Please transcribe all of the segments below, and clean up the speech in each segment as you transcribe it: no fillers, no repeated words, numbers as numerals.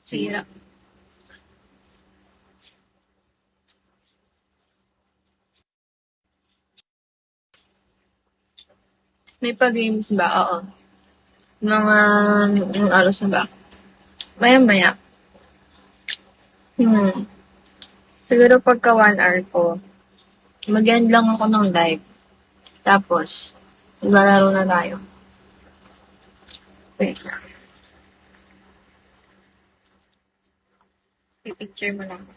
Sige na. May pa-games ba? Oo. Mga, yung alas na ba? Maya-maya. Hmm. Siguro pagka 1 hour ko, mag-end lang ako ng live. Tapos, maglalaro na tayo. Wait lang. I-picture mo lang.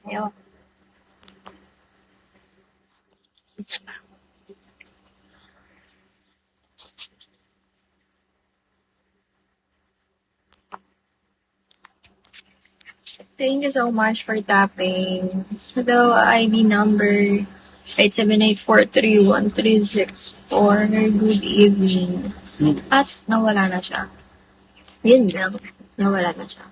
Ayaw. Isa pa. Thank you so much for tapping. Hello, ID number 878431364. Good evening. At nawala na siya. Yun lang. Nawala na siya.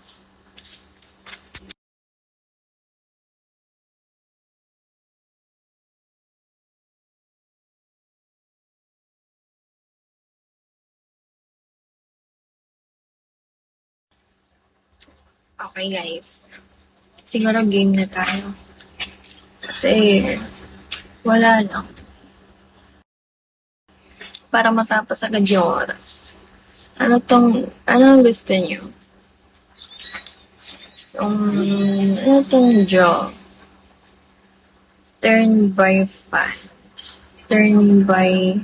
Okay guys. Siguro game na tayo. Kasi wala na. Para matapos agad yung oras. Ano ang gusto niyo? Ano tong job? Turn by fast. Turn by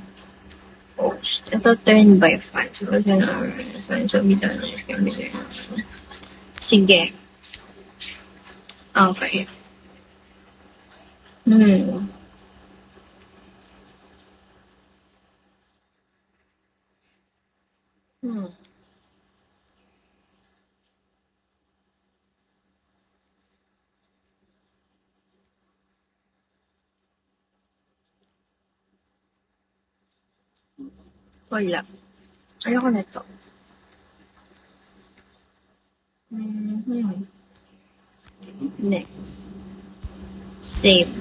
post. Ito turn by fast. Sige. Okay. Hmm. Hmm. Wala. Ayoko na to. Mm-hmm. Next. Save.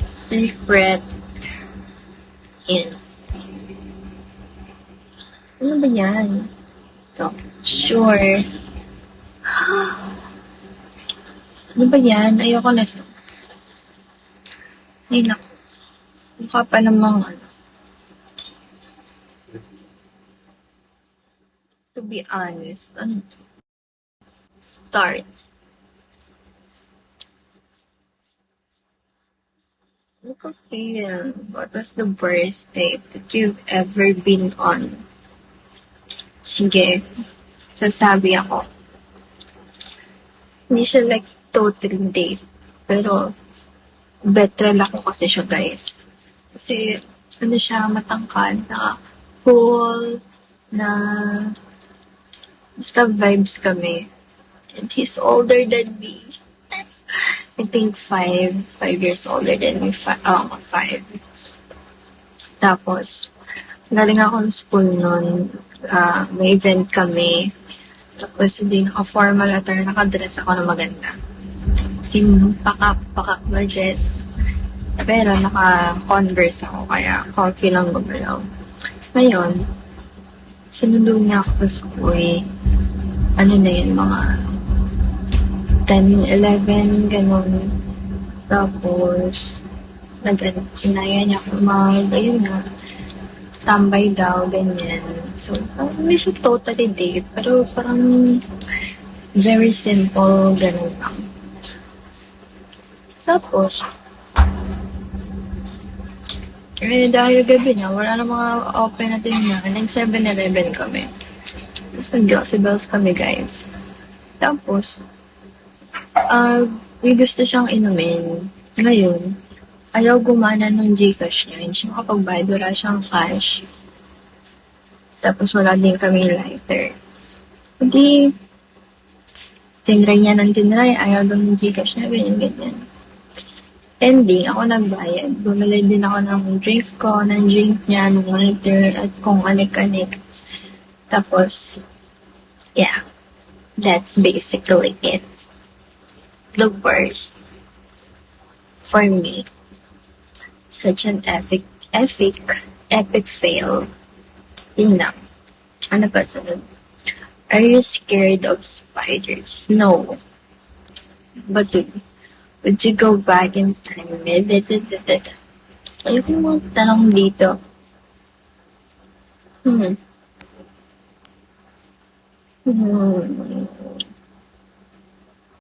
Secret in. Ano ba yan? Ito. Sure. Ano ba yan? Ayoko na to. Ay, naku. Mukha pa namang to be honest. Ano to? Start. Look at feel. What was the worst date that you've ever been on? Sige. Sasabi ako. Hindi siya like totally date. Pero, betrayal ako kasi siya guys. Kasi, ano siya, matangkad, na cool, na basta vibes kami. And he's older than me. I think 5 years older than me, 5. Tapos, galing ako ng school nun, may event kami. Tapos, hindi naka-formal attire, naka-dress ako na maganda. Kasi pakak na dress. Pero, naka-converse ako, kaya comfy lang gumalaw. Ngayon, sinundo niya ako sa school. Ano na yun, mga 10, 11, ganun. Tapos, inaya niya ako ayun nga, tambay daw, ganyan. So, hindi siya totally date, pero parang very simple, ganun lang. Tapos, dahil gabi na, wala na mga open na tindahan, nag 7-Eleven kami. Tapos nag-Jossy Bells kami, guys. Tapos, may gusto siyang inumin. Ngayon, ayaw gumana ng Gcash niya. Hindi siya makapagbayad. Wala siyang cash. Tapos wala din kami lighter. Hindi, tinry niya ng tinry. Ayaw doon ng Gcash niya. Ganyan. Ending, ako nagbayad. Bumili din ako ng drink ko, ng drink niya, ng lighter, at kung anik-anik. Tapos, yeah. That's basically it. The worst for me. Such an epic fail. Yun lang. Ano pa sunod? Are you scared of spiders? No. But would you go back in time? Ano yung tanong dito? Hmm. Hmm.